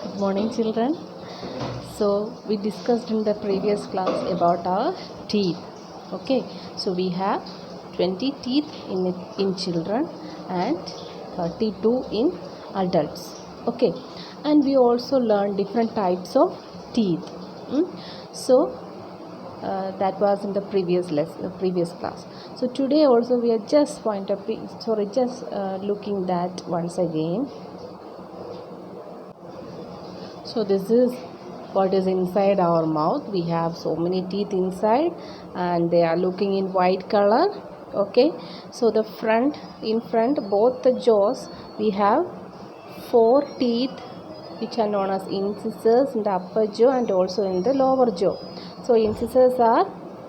Good morning, children. So, we discussed in the previous class about our teeth. Okay, so we have 20 teeth in children and 32 in adults. Okay, and we also learned different types of teeth. So, that was in the previous class. So today also we are just looking that once again. So this is what is inside our mouth. We have so many teeth inside and they are looking in white color. Okay, so in front both the jaws we have 4 teeth which are known as incisors in the upper jaw and also in the lower jaw. So incisors are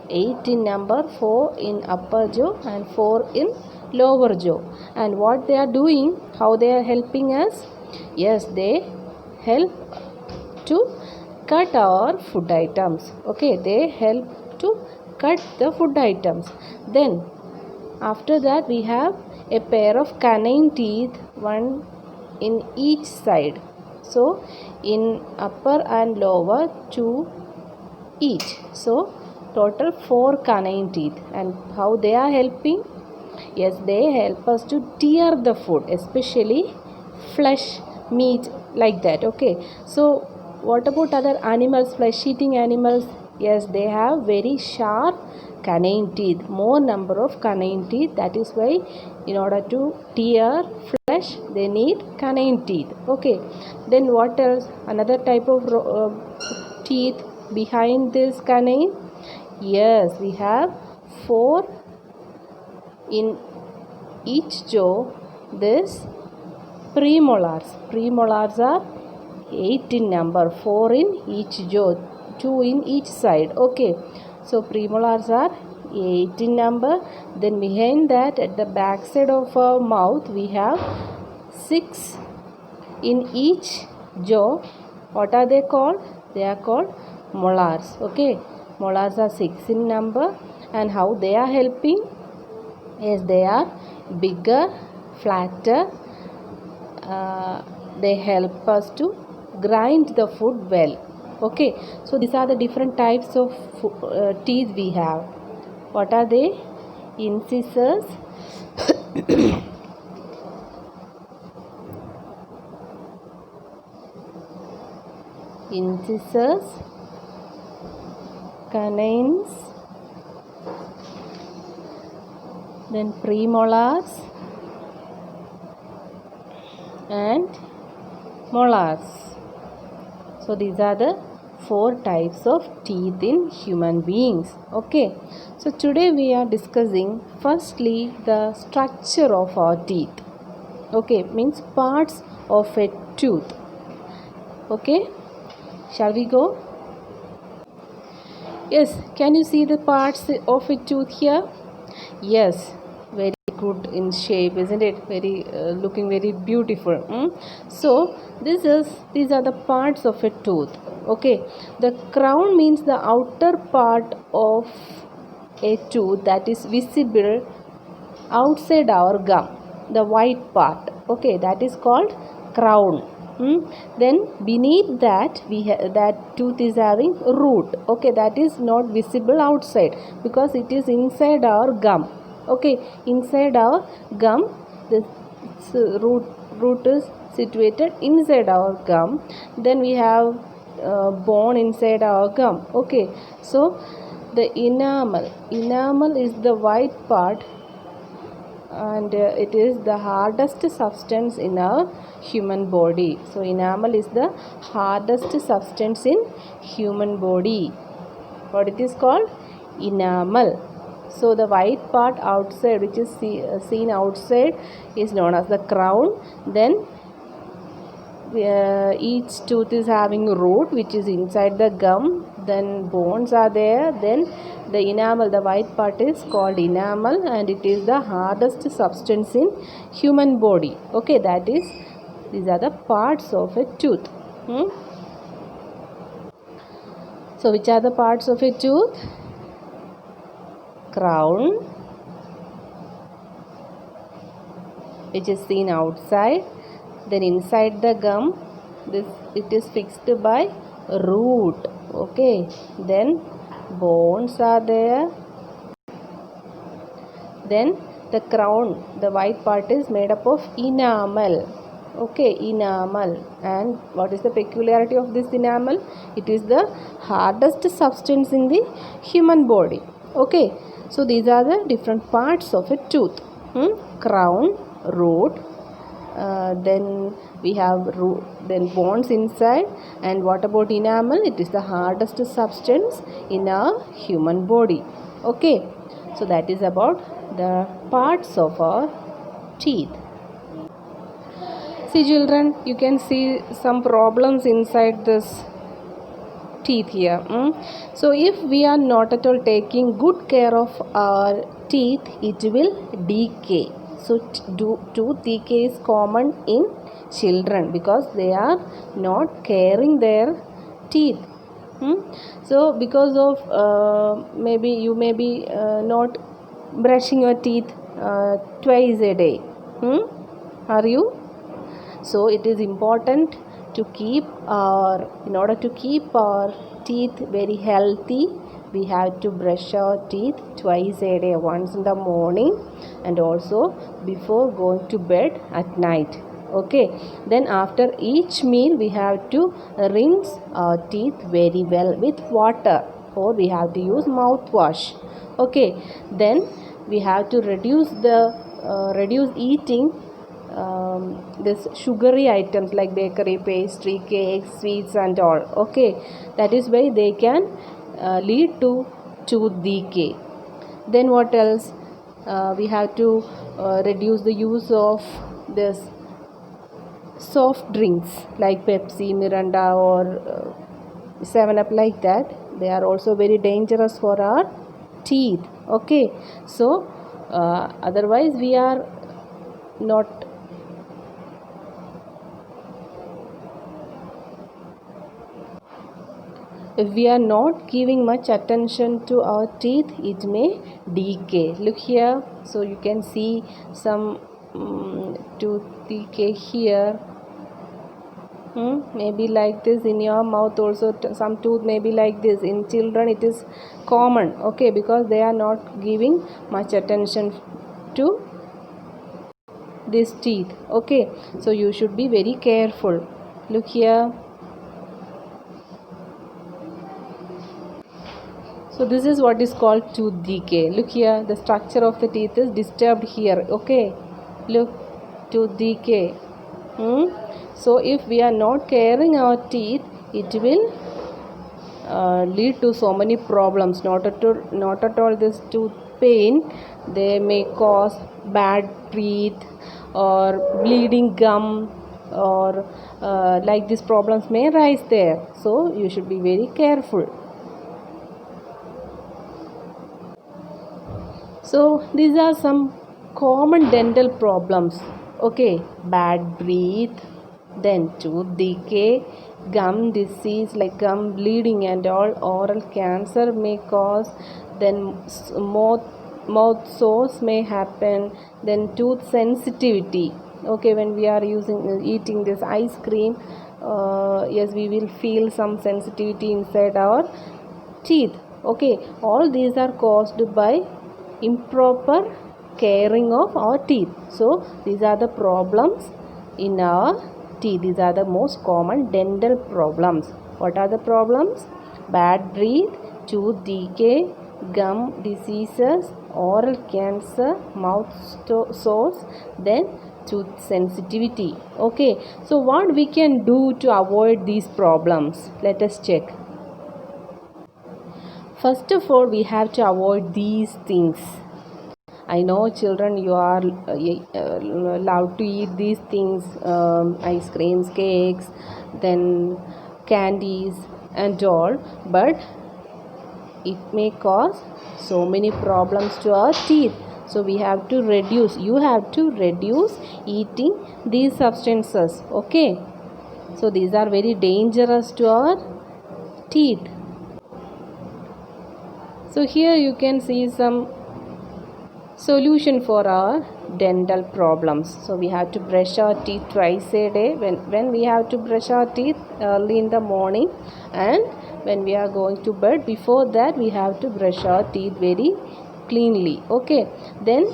8 in number, 4 in upper jaw and 4 in lower jaw. And what they are doing, how they are helping us? Yes, they help to cut our food items. Okay, they help to cut the food items. Then after that we have a pair of canine teeth, one in each side. So in upper and lower 2 each. So total 4 canine teeth. And how they are helping? Yes, they help us to tear the food, especially flesh, meat, like that. Okay, so what about other animals, flesh eating animals? Yes, they have very sharp canine teeth, more number of canine teeth. That is why in order to tear flesh they need canine teeth. Okay, then what else? Another type of teeth behind this canine? Yes, we have 4 in each jaw. This premolars are 8 in number, 4 in each jaw, 2 in each side. Okay, so premolars are 8 in number. Then behind that, at the back side of our mouth, we have 6 in each jaw. What are they called? They are called molars. Okay, molars are 6 in number. And how they are helping? Yes, they are bigger, flatter. They help us to grind the food well. Okay, so these are the different types of teeth we have. What are they? Incisors, canines, then premolars and molars. So these are the 4 types of teeth in human beings. Okay, so today we are discussing firstly the structure of our teeth. Okay, means parts of a tooth. Okay, shall we go? Yes, can you see the parts of a tooth here? Yes, very good in shape, isn't it? Very looking very beautiful. So these are the parts of a tooth. Okay, the crown means the outer part of a tooth that is visible outside our gum, the white part. Okay, that is called crown. Then beneath that that tooth is having root. Okay, that is not visible outside because it is inside our gum. Okay, inside our gum, the root is situated inside our gum. Then we have bone inside our gum. Okay, so the enamel is the white part and it is the hardest substance in our human body. So enamel is the hardest substance in human body. What it is called? Enamel. So the white part outside, which is seen outside, is known as the crown. Then each tooth is having root which is inside the gum. Then bones are there. Then the enamel, the white part, is called enamel and it is the hardest substance in human body. Okay, that is, these are the parts of a tooth. So which are the parts of a tooth? Crown, which is seen outside. Then inside the gum this it is fixed by root. Okay, then bones are there. Then the crown, the white part, is made up of enamel. Okay, enamel. And what is the peculiarity of this enamel? It is the hardest substance in the human body. Okay, so these are the different parts of a tooth. Crown, root, then we have root, then bones inside. And what about enamel? It is the hardest substance in our human body. Okay, so that is about the parts of our teeth. See children, you can see some problems inside this teeth here. So if we are not at all taking good care of our teeth, it will decay. So tooth decay is common in children because they are not caring their teeth. So because of maybe you may be not brushing your teeth twice a day. Are you? So it is important to in order to keep our teeth very healthy, we have to brush our teeth twice a day, once in the morning and also before going to bed at night. Okay, then after each meal we have to rinse our teeth very well with water, or we have to use mouthwash. Okay, then we have to reduce eating this sugary items like bakery, pastry, cakes, sweets and all. Okay, that is why they can lead to tooth decay. Then what else? We have to reduce the use of this soft drinks like Pepsi, Miranda or 7-Up, like that. They are also very dangerous for our teeth. Okay, so otherwise we are not if we are not giving much attention to our teeth, it may decay. Look here, so you can see some tooth decay here. Maybe like this in your mouth also. Some tooth may be like this. In children it is common. Okay, because they are not giving much attention to these teeth. Okay, so you should be very careful. Look here. So this is what is called tooth decay. Look here, the structure of the teeth is disturbed here. Okay, look, tooth decay. So if we are not caring our teeth, it will lead to so many problems. Not at all this tooth pain. They may cause bad teeth or bleeding gum, or like these problems may arise there. So you should be very careful. So these are some common dental problems. Okay, bad breath, then tooth decay, gum disease like gum bleeding and all, oral cancer may cause, then mouth sores may happen, then tooth sensitivity. Okay, when we are eating this ice cream, yes, we will feel some sensitivity inside our teeth. Okay, all these are caused by improper caring of our teeth. So these are the problems in our teeth. These are the most common dental problems. What are the problems? Bad breath, tooth decay, gum diseases, oral cancer, mouth sores, then tooth sensitivity. Okay, so what we can do to avoid these problems? Let us check. First of all, we have to avoid these things. I know children, you are allowed to eat these things, ice creams, cakes, then candies and all, but it may cause so many problems to our teeth. So we have to reduce, you have to reduce eating these substances. Okay, so these are very dangerous to our teeth. So here you can see some solution for our dental problems. So we have to brush our teeth twice a day. When we have to brush our teeth early in the morning, and when we are going to bed, before that we have to brush our teeth very cleanly. Okay, then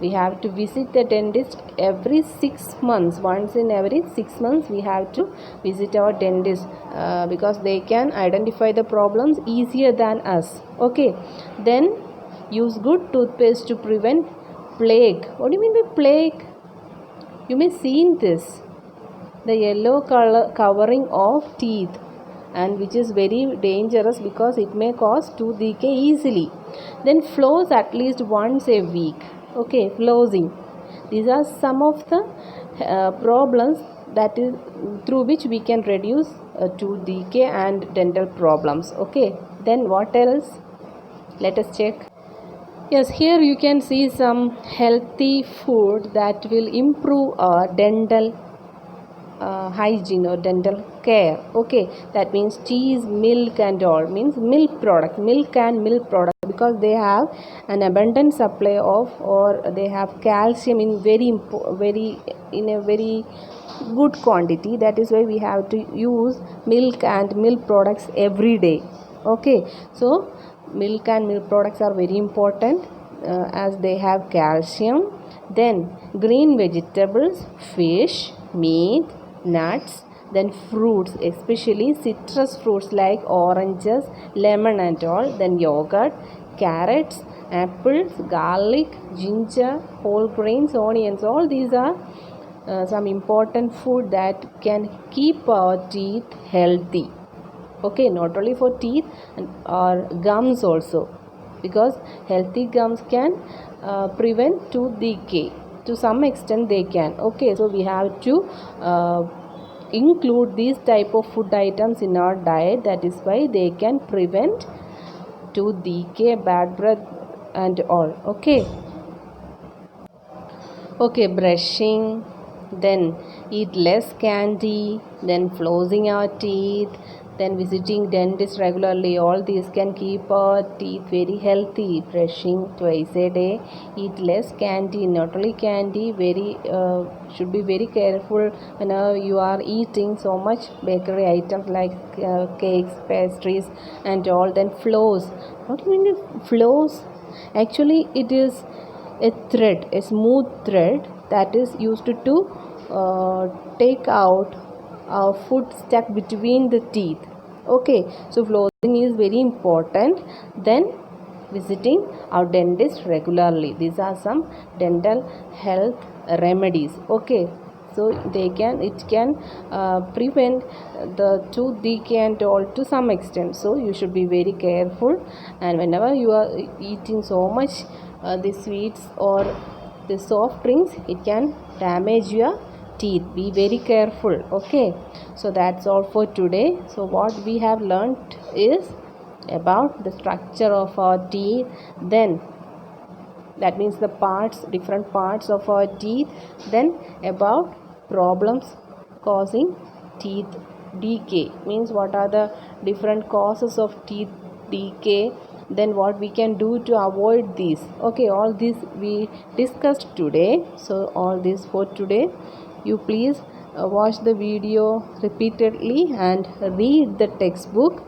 we have to visit the dentist every 6 months. Once in every 6 months we have to visit our dentist, because they can identify the problems easier than us. Okay, then use good toothpaste to prevent plaque. What do you mean by plaque? You may seen this, the yellow color covering of teeth, and which is very dangerous because it may cause tooth decay easily. Then floss at least once a week. Okay, flossing. These are some of the problems that is through which we can reduce tooth decay and dental problems. Okay, then what else? Let us check. Yes, here you can see some healthy food that will improve our dental hygiene or dental care. Okay, that means cheese, milk and all, means milk and milk product, because they have an abundant supply of, or they have calcium in in a very good quantity. That is why we have to use milk and milk products every day. Okay, so milk and milk products are very important, as they have calcium. Then green vegetables, fish, meat, nuts, then fruits, especially citrus fruits like oranges, lemon and all, then yogurt, carrots, apples, garlic, ginger, whole grains, onions. All these are some important food that can keep our teeth healthy. Okay, not only for teeth and or gums also, because healthy gums can prevent tooth decay. To some extent they can. Okay, so we have to include these type of food items in our diet. That is why they can prevent tooth decay, bad breath and all. Okay, brushing, then eat less candy, then flossing our teeth, then visiting dentist regularly. All these can keep our teeth very healthy. Brushing twice a day, eat less candy, not only candy, very should be very careful whenever you are eating so much bakery items like cakes, pastries and all. Then floss. What do you mean floss? Actually it is a thread, a smooth thread that is used to take out food stuck between the teeth. Okay, so flossing is very important. Then visiting our dentist regularly. These are some dental health remedies. Okay, so it can prevent the tooth decay and all to some extent. So you should be very careful, and whenever you are eating so much the sweets or the soft drinks, it can damage your teeth. Be very careful. Okay, so that's all for today. So what we have learnt is about the structure of our teeth, then that means the different parts of our teeth, then about problems causing teeth decay, means what are the different causes of teeth decay, then what we can do to avoid these. Okay, all this we discussed today. So all this for today. You please watch the video repeatedly and read the textbook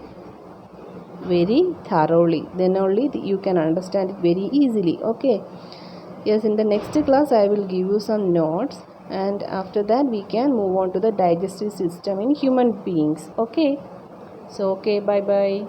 very thoroughly, then only you can understand it very easily. Okay, yes, in the next class I will give you some notes, and after that we can move on to the digestive system in human beings. Okay, so okay, bye bye.